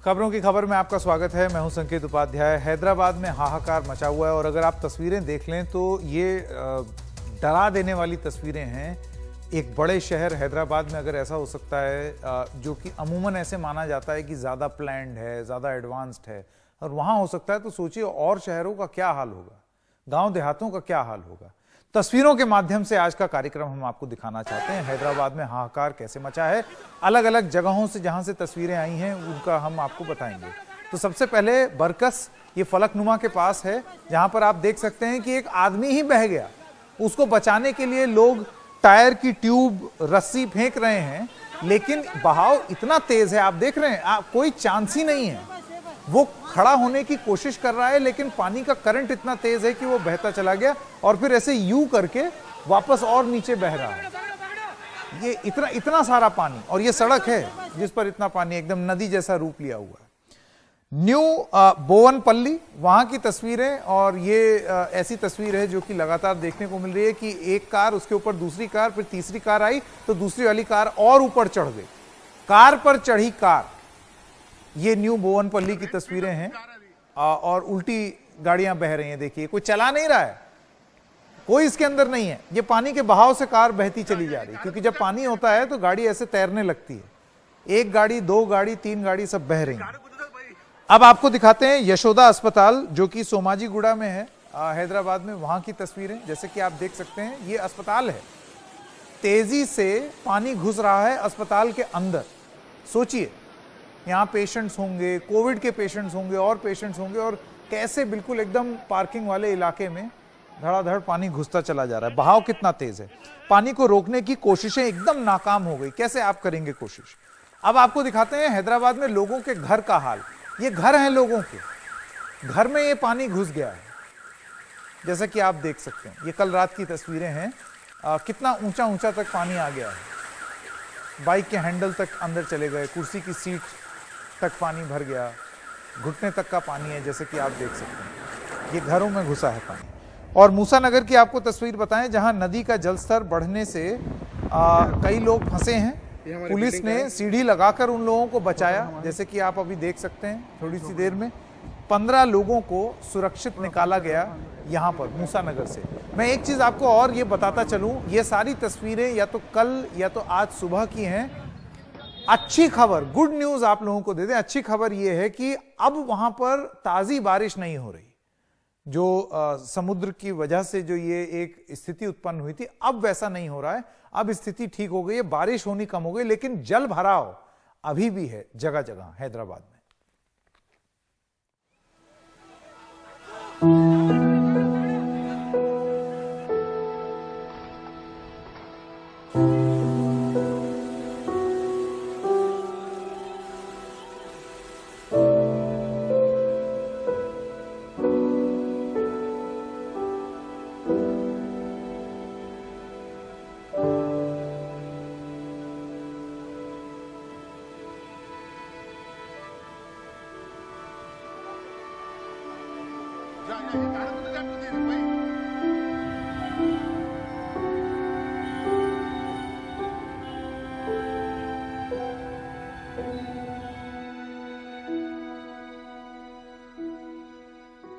खबरों की खबर में आपका स्वागत है। मैं हूं संकेत उपाध्याय। हैदराबाद में हाहाकार मचा हुआ है और अगर आप तस्वीरें देख लें तो ये डरा देने वाली तस्वीरें हैं। एक बड़े शहर हैदराबाद में अगर ऐसा हो सकता है, जो कि अमूमन ऐसे माना जाता है कि ज़्यादा प्लान्ड है, ज़्यादा एडवांस्ड है, और वहाँ हो सकता है, तो सोचिए और शहरों का क्या हाल होगा, गाँव देहातों का क्या हाल होगा। तस्वीरों के माध्यम से आज का कार्यक्रम हम आपको दिखाना चाहते हैं हैदराबाद में हाहाकार कैसे मचा है। अलग अलग जगहों से जहां से तस्वीरें आई हैं उनका हम आपको बताएंगे। तो सबसे पहले बरकस, ये फलकनुमा के पास है, जहां पर आप देख सकते हैं कि एक आदमी ही बह गया। उसको बचाने के लिए लोग टायर की ट्यूब, रस्सी फेंक रहे हैं, लेकिन बहाव इतना तेज है, आप देख रहे हैं, कोई चांस ही नहीं है। वो खड़ा होने की कोशिश कर रहा है, लेकिन पानी का करंट इतना तेज है कि वो बहता चला गया और फिर ऐसे यू करके वापस और नीचे बह रहा है। ये इतना सारा पानी, और ये सड़क है जिस पर इतना पानी एकदम नदी जैसा रूप लिया हुआ है। न्यू बोवनपल्ली, वहां की तस्वीरें, और ये ऐसी तस्वीर है जो कि लगातार देखने को मिल रही है कि एक कार, उसके ऊपर दूसरी कार, फिर तीसरी कार आई तो दूसरी वाली कार और ऊपर चढ़ गई, कार पर चढ़ी कार। ये न्यू बोवनपल्ली की तस्वीरें हैं और उल्टी गाड़ियां बह रही हैं। देखिए, कोई चला नहीं रहा है, कोई इसके अंदर नहीं है। ये पानी के बहाव से कार बहती चली जा रही है, क्योंकि जब पानी होता है तो गाड़ी ऐसे तैरने लगती है। एक गाड़ी, दो गाड़ी, तीन गाड़ी सब बह रही हैं। अब आपको दिखाते हैं यशोदा अस्पताल, जो कि सोमाजीगुड़ा में है हैदराबाद में, वहां की तस्वीरें। जैसे कि आप देख सकते हैं, ये अस्पताल है, तेजी से पानी घुस रहा है अस्पताल के अंदर। सोचिए, यहाँ पेशेंट्स होंगे, कोविड के पेशेंट्स होंगे और पेशेंट्स होंगे, और कैसे बिल्कुल एकदम पार्किंग वाले इलाके में धड़ाधड़ पानी घुसता चला जा रहा है। बहाव कितना तेज है। पानी को रोकने की कोशिशें एकदम नाकाम हो गई। कैसे आप करेंगे कोशिश। अब आपको दिखाते हैं हैदराबाद में लोगों के घर का हाल। ये घर हैं लोगों के, घर में ये पानी घुस गया है, जैसा कि आप देख सकते हैं। ये कल रात की तस्वीरें हैं। कितना ऊंचा ऊंचा तक पानी आ गया है। बाइक के हैंडल तक अंदर चले गए, कुर्सी की सीट तक पानी भर गया, घुटने तक का पानी है, जैसे कि आप देख सकते हैं। ये घरों में घुसा है पानी। और मूसा नगर की आपको तस्वीर बताएं, जहां नदी का जलस्तर बढ़ने से कई लोग फंसे हैं। पुलिस ने सीढ़ी लगाकर उन लोगों को बचाया, जैसे कि आप अभी देख सकते हैं। थोड़ी सी देर में 15 लोगों को सुरक्षित निकाला गया यहां पर मूसा नगर से। मैं एक चीज आपको और ये बताता चलूं, ये सारी तस्वीरें या तो कल या तो आज सुबह की हैं। अच्छी खबर, गुड न्यूज आप लोगों को दे दें। अच्छी खबर यह है कि अब वहां पर ताजी बारिश नहीं हो रही। जो समुद्र की वजह से जो ये एक स्थिति उत्पन्न हुई थी, अब वैसा नहीं हो रहा है। अब स्थिति ठीक हो गई है, बारिश होनी कम हो गई, लेकिन जल भराव अभी भी है जगह जगह हैदराबाद में।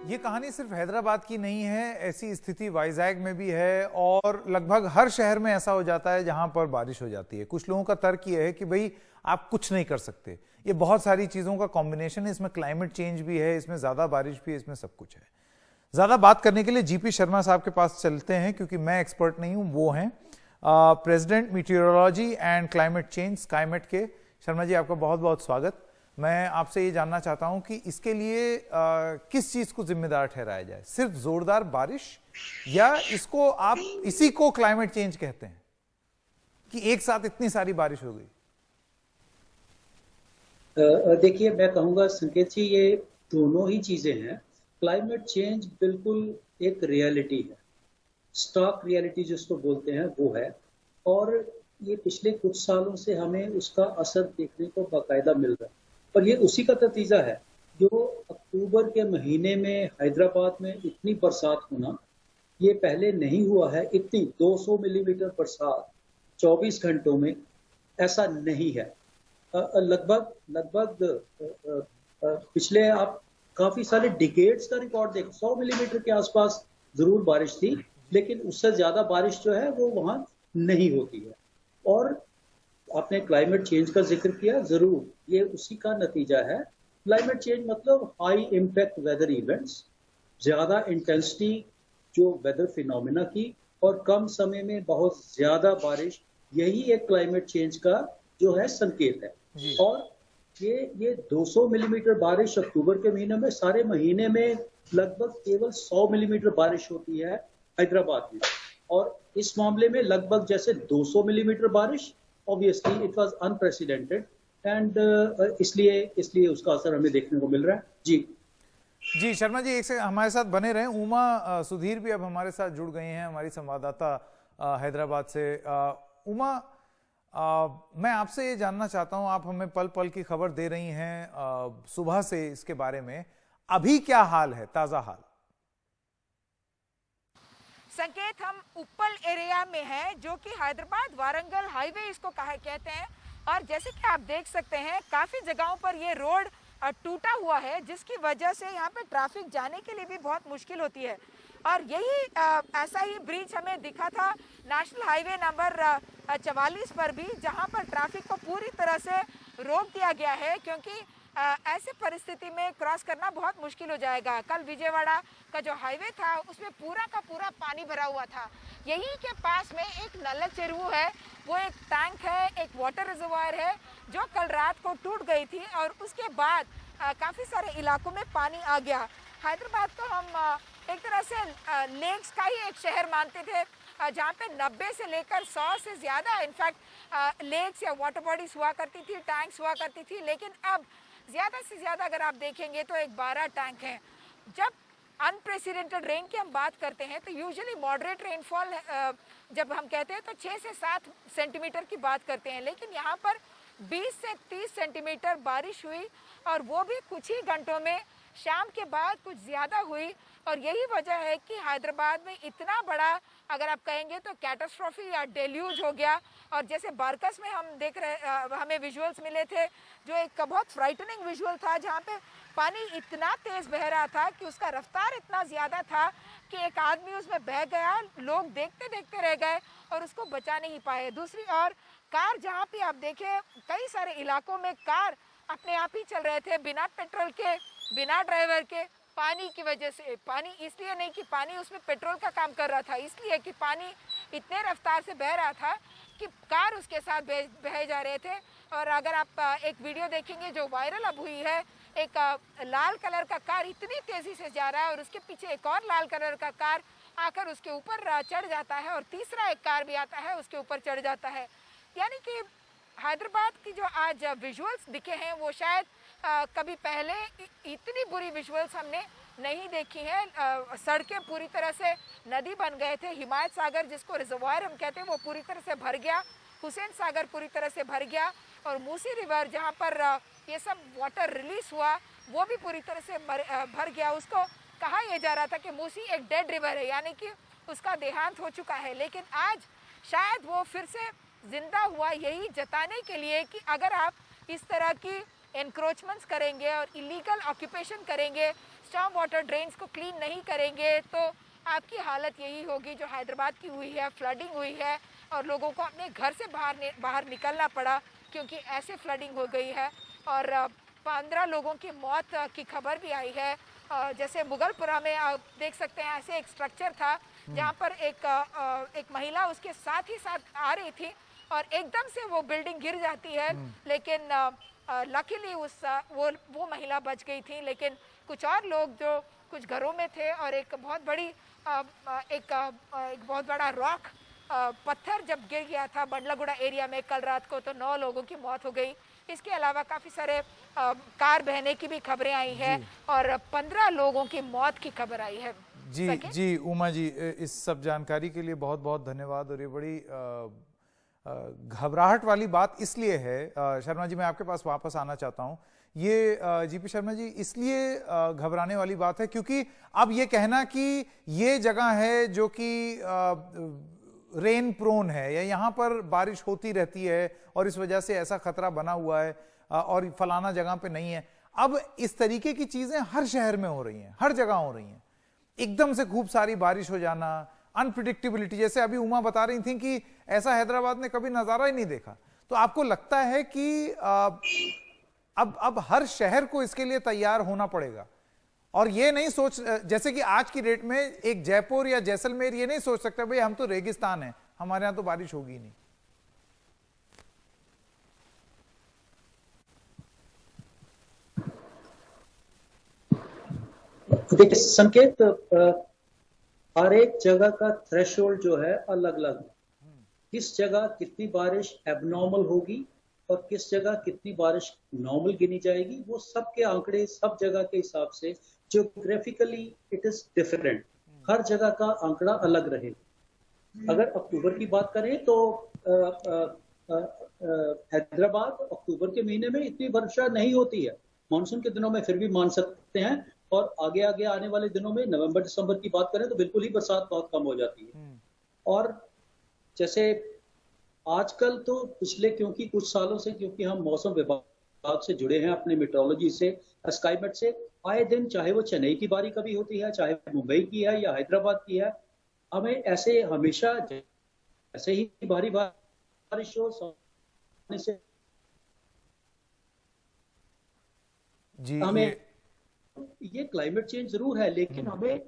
ये कहानी सिर्फ हैदराबाद की नहीं है, ऐसी स्थिति वाइजैग में भी है और लगभग हर शहर में ऐसा हो जाता है जहां पर बारिश हो जाती है। कुछ लोगों का तर्क ये है कि भाई आप कुछ नहीं कर सकते, ये बहुत सारी चीजों का कॉम्बिनेशन है, इसमें क्लाइमेट चेंज भी है, इसमें ज्यादा बारिश भी है, इसमें सब कुछ है। ज्यादा बात करने के लिए जीपी शर्मा साहब के पास चलते हैं, क्योंकि मैं एक्सपर्ट नहीं हूं, वो हैं president meteorology and climate change Skymet के। शर्मा जी, आपका बहुत बहुत स्वागत। मैं आपसे ये जानना चाहता हूं कि इसके लिए किस चीज को जिम्मेदार ठहराया जाए, सिर्फ जोरदार बारिश या इसको आप इसी को क्लाइमेट चेंज कहते हैं कि एक साथ इतनी सारी बारिश हो गई? देखिए, मैं कहूंगा संकेत जी, ये दोनों ही चीजें हैं। क्लाइमेट चेंज बिल्कुल एक रियलिटी है, स्टॉक रियलिटी जिसको बोलते हैं वो है, और ये पिछले कुछ सालों से हमें उसका असर देखने को बाकायदा मिल रहा है। और ये उसी का नतीजा है जो अक्टूबर के महीने में हैदराबाद में इतनी बरसात होना, ये पहले नहीं हुआ है। इतनी 200 मिलीमीटर बरसात 24 घंटों में ऐसा नहीं है। लगभग लगभग पिछले आप काफी सारे डिकेड्स का रिकॉर्ड देखो, 100 मिलीमीटर के आसपास जरूर बारिश थी, लेकिन उससे ज्यादा बारिश जो है वो वहां नहीं होती है। और आपने क्लाइमेट चेंज का जिक्र किया, जरूर ये उसी का नतीजा है। क्लाइमेट चेंज मतलब हाई इम्पैक्ट वेदर इवेंट्स, ज्यादा इंटेंसिटी जो वेदर फिनोमिना की, और कम समय में बहुत ज्यादा बारिश, यही एक क्लाइमेट चेंज का जो है संकेत है। और ये 200 मिलीमीटर बारिश अक्टूबर के महीने में, सारे महीने में लगभग केवल 100 मिलीमीटर बारिश होती है हैदराबाद में। और इस मामले में लगभग जैसे 200 मिलीमीटर बारिश, obviously it was unprecedented, and इसलिए उसका असर हमें देखने को मिल रहा है। जी शर्मा जी, एक से हमारे साथ बने रहें। उमा सुधीर भी अब हमारे साथ जुड़ गई हैं, हमारी संवाददाता हैदराबाद से। उमा, मैं आपसे ये जानना चाहता हूं, आप हमें पल पल की खबर दे रही हैं सुबह से इसके बारे में, अभी क्या हाल है, ताजा हाल? संकेत, हम उप्पल एरिया में हैं, जो कि हैदराबाद वारंगल हाईवे इसको कहते हैं। और जैसे कि आप देख सकते हैं, काफी जगहों पर ये रोड टूटा हुआ है, जिसकी वजह से यहाँ पे ट्रैफिक जाने के लिए भी बहुत मुश्किल होती है। और यही ऐसा ही ब्रिज हमें दिखा था नेशनल हाईवे नंबर 44 पर भी, जहाँ पर ट्रैफिक को पूरी तरह से रोक दिया गया है, क्योंकि ऐसे परिस्थिति में क्रॉस करना बहुत मुश्किल हो जाएगा। कल विजयवाड़ा का जो हाईवे था उसमें पूरा का पूरा पानी भरा हुआ था। यहीं के पास में एक नल्ला चेरुवु है, वो एक टैंक है, एक वाटर रिजर्वायर है, जो कल रात को टूट गई थी। और उसके बाद काफ़ी सारे इलाकों में पानी आ गया। हैदराबाद को हम एक तरह से लेक्स का ही एक शहर मानते थे, जहाँ पे 90 से लेकर 100 से ज़्यादा इनफैक्ट लेक्स या वाटर बॉडीज हुआ करती थी, टैंक्स हुआ करती थी। लेकिन अब ज़्यादा से ज़्यादा अगर आप देखेंगे तो एक 12 टैंक हैं। जब अनप्रेसिडेंटेड रेन की हम बात करते हैं तो यूजुअली मॉडरेट रेनफॉल जब हम कहते हैं तो 6 से 7 सेंटीमीटर की बात करते हैं, लेकिन यहाँ पर 20 से 30 सेंटीमीटर बारिश हुई, और वो भी कुछ ही घंटों में, शाम के बाद कुछ ज़्यादा हुई। और यही वजह है कि हैदराबाद में इतना बड़ा, अगर आप कहेंगे तो कैटास्ट्रॉफी या डेल्यूज हो गया। और जैसे बारकस में हम देख रहे, हमें विजुअल्स मिले थे, जो एक बहुत फ्राइटनिंग विजुअल था, जहाँ पे पानी इतना तेज बह रहा था कि उसका रफ्तार इतना ज़्यादा था कि एक आदमी उसमें बह गया, लोग देखते देखते रह गए और उसको बचा नहीं पाए। दूसरी ओर कार, जहाँ पे आप देखें कई सारे इलाकों में कार अपने आप ही चल रहे थे, बिना पेट्रोल के, बिना ड्राइवर के, पानी की वजह से। पानी इसलिए नहीं कि पानी उसमें पेट्रोल का काम कर रहा था, इसलिए कि पानी इतने रफ्तार से बह रहा था कि कार उसके साथ बह जा रहे थे। और अगर आप एक वीडियो देखेंगे जो वायरल अब हुई है, एक लाल कलर का कार इतनी तेजी से जा रहा है और उसके पीछे एक और लाल कलर का कार आकर उसके ऊपर चढ़ जाता है, और तीसरा एक कार भी आता है उसके ऊपर चढ़ जाता है। यानी कि हैदराबाद की जो आज विजुअल्स दिखे हैं, वो शायद कभी पहले इतनी बुरी विजुअल्स हमने नहीं देखी हैं। सड़कें पूरी तरह से नदी बन गए थे। हिमायत सागर, जिसको रिजर्वायर हम कहते हैं, वो पूरी तरह से भर गया। हुसैन सागर पूरी तरह से भर गया, और मूसी रिवर, जहाँ पर ये सब वाटर रिलीज हुआ, वो भी पूरी तरह से भर गया। उसको कहा यह जा रहा था कि मूसी एक डेड रिवर है, यानी कि उसका देहांत हो चुका है। लेकिन आज शायद वो फिर से जिंदा हुआ, यही जताने के लिए कि अगर आप इस तरह की एनक्रोचमेंट्स करेंगे और इलीगल ऑक्यूपेशन करेंगे, स्टॉर्म वाटर ड्रेन्स को क्लीन नहीं करेंगे, तो आपकी हालत यही होगी जो हैदराबाद की हुई है। फ्लडिंग हुई है और लोगों को अपने घर से बाहर निकलना पड़ा, क्योंकि ऐसे फ्लडिंग हो गई है। और 15 लोगों की मौत की खबर भी आई है। जैसे मुगलपुरा में आप देख सकते हैं, ऐसे एक स्ट्रक्चर था जहाँ पर एक महिला उसके साथ ही साथ आ रही थी, और एकदम से वो बिल्डिंग गिर जाती है। लेकिन लकीली वो महिला बच गई थी, लेकिन कुछ और लोग जो कुछ घरों में थे, और एक बहुत बड़ा रॉक पत्थर जब गिर गया था बंडलागुड़ा एरिया में कल रात को, तो 9 लोगों की मौत हो गई। इसके अलावा काफ़ी सारे कार बहने की भी खबरें आई हैं, और 15 लोगों की मौत की खबर आई है। जी उमा जी, इस सब जानकारी के लिए बहुत बहुत धन्यवाद। और ये बड़ी घबराहट वाली बात इसलिए है, शर्मा जी मैं आपके पास वापस आना चाहता हूं, ये जीपी शर्मा जी इसलिए घबराने वाली बात है क्योंकि अब ये कहना कि ये जगह है जो कि रेन प्रोन है या यहाँ पर बारिश होती रहती है और इस वजह से ऐसा खतरा बना हुआ है और फलाना जगह पे नहीं है। अब इस तरीके की चीजें हर शहर में हो रही हैं, हर जगह हो रही हैं। एकदम से खूब सारी बारिश हो जाना, अनप्रिडिक्टेबिलिटी, जैसे अभी उमा बता रही थी कि ऐसा हैदराबाद ने कभी नजारा ही नहीं देखा। तो आपको लगता है कि अब हर शहर को इसके लिए तैयार होना पड़ेगा और ये नहीं सोच, जैसे कि आज की डेट में एक जयपुर या जैसलमेर ये नहीं सोच सकता भाई हम तो रेगिस्तान है, हमारे यहां तो बारिश होगी नहीं। देखिए संकेत, हर एक जगह का थ्रेशोल्ड जो है अलग अलग है। किस जगह कितनी बारिश एबनॉर्मल होगी और किस जगह कितनी बारिश नॉर्मल गिनी जाएगी, वो सबके आंकड़े सब जगह के हिसाब से ज्योग्राफिकली इट इज डिफरेंट। हर जगह का आंकड़ा अलग रहेगा। अगर अक्टूबर की बात करें तो हैदराबाद अक्टूबर के महीने में इतनी वर्षा नहीं होती है, मानसून के दिनों में फिर भी मान सकते हैं, और आगे आगे आने वाले दिनों में नवंबर दिसंबर की बात करें तो बिल्कुल ही बरसात बहुत कम हो जाती है। और जैसे आजकल तो पिछले क्योंकि कुछ सालों से, क्योंकि हम मौसम विभाग से जुड़े हैं, अपने मेट्रोलॉजी से, स्काईमेट से, आए दिन चाहे वो चेन्नई की बारी कभी होती है, चाहे मुंबई की है या हैदराबाद की है, हमें ऐसे हमेशा ऐसे ही भारी बारिश हो से जी, हमें ये क्लाइमेट चेंज जरूर है, लेकिन हमें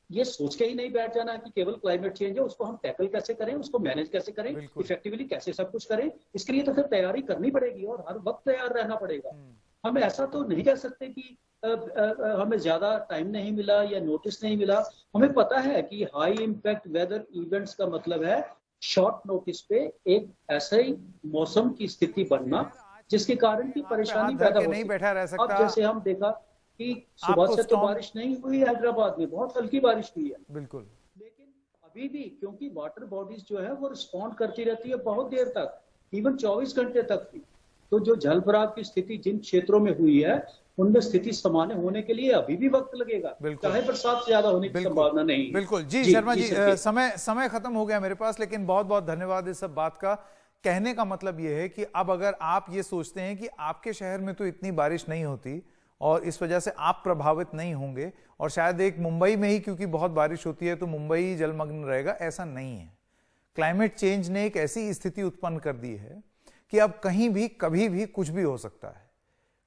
ये सोच के ही नहीं बैठ जाना कि केवल क्लाइमेट चेंज है, उसको हम टैकल कैसे करें, उसको मैनेज कैसे करें, इफेक्टिवली कैसे सब कुछ करें। इसके लिए तो फिर तैयारी करनी पड़ेगी और हर वक्त तैयार रहना पड़ेगा। हम ऐसा तो नहीं कह सकते कि हमें ज्यादा टाइम नहीं मिला या नोटिस नहीं मिला। हमें पता है कि हाई इम्पैक्ट वेदर इवेंट्स का मतलब है शॉर्ट नोटिस पे एक ऐसे ही मौसम की स्थिति बनना जिसके कारण की परेशानी पैदा होती है। अब जैसे हम देखा कि सुबह से तो बारिश नहीं हुई हैदराबाद में, बहुत हल्की बारिश हुई है बिल्कुल, लेकिन अभी भी क्योंकि वाटर बॉडीज जो है वो रिस्पॉन्ड करती रहती है बहुत देर तक, इवन 24 घंटे तक भी। तो जो जल भराव की स्थिति जिन क्षेत्रों में हुई है उनमें स्थिति सामान्य होने के लिए अभी भी वक्त लगेगा, चाहे बरसात ज्यादा होने की संभावना नहीं। बिल्कुल जी, शर्मा जी, समय खत्म हो गया मेरे पास, लेकिन बहुत बहुत धन्यवाद इस सब बात का। कहने का मतलब यह है कि अब अगर आप ये सोचते हैं कि आपके शहर में तो इतनी बारिश नहीं होती और इस वजह से आप प्रभावित नहीं होंगे, और शायद एक मुंबई में ही क्योंकि बहुत बारिश होती है तो मुंबई जलमग्न रहेगा, ऐसा नहीं है। क्लाइमेट चेंज ने एक ऐसी स्थिति उत्पन्न कर दी है कि अब कहीं भी कभी भी कुछ भी हो सकता है,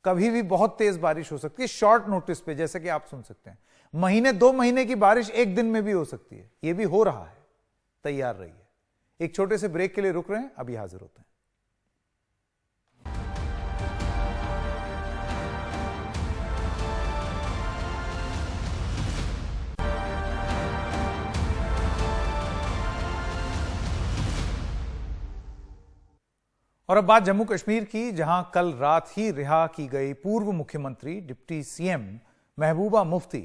कभी भी बहुत तेज बारिश हो सकती है शॉर्ट नोटिस पे, जैसे कि आप सुन सकते हैं। महीने 2 महीने की बारिश एक दिन में भी हो सकती है, यह भी हो रहा है, तैयार रहिए। एक छोटे से ब्रेक के लिए रुक रहे हैं, अभी हाजिर होते हैं। और अब बात जम्मू कश्मीर की, जहां कल रात ही रिहा की गई पूर्व मुख्यमंत्री डिप्टी सीएम महबूबा मुफ्ती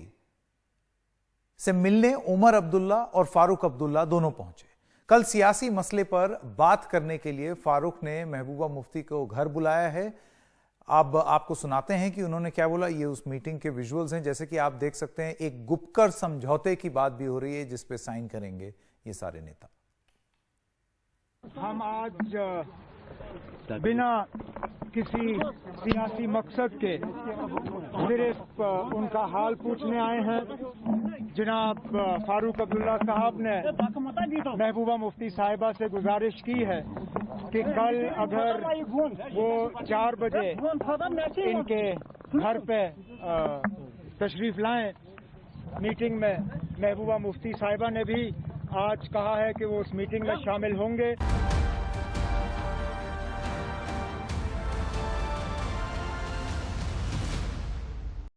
से मिलने उमर अब्दुल्ला और फारूक अब्दुल्ला दोनों पहुंचे। कल सियासी मसले पर बात करने के लिए फारूक ने महबूबा मुफ्ती को घर बुलाया है। अब आपको सुनाते हैं कि उन्होंने क्या बोला। ये उस मीटिंग के विजुअल्स हैं, जैसे कि आप देख सकते हैं। एक गुपकर समझौते की बात भी हो रही है जिस पे साइन करेंगे ये सारे नेता। हम आज बिना किसी सियासी मकसद के सिर्फ उनका हाल पूछने आए हैं। जनाब फारूक अब्दुल्ला साहब ने महबूबा मुफ्ती साहिबा से गुजारिश की है कि कल अगर वो 4 बजे इनके घर पे तशरीफ लाएं मीटिंग में। महबूबा मुफ्ती साहिबा ने भी आज कहा है कि वो उस मीटिंग में शामिल होंगे।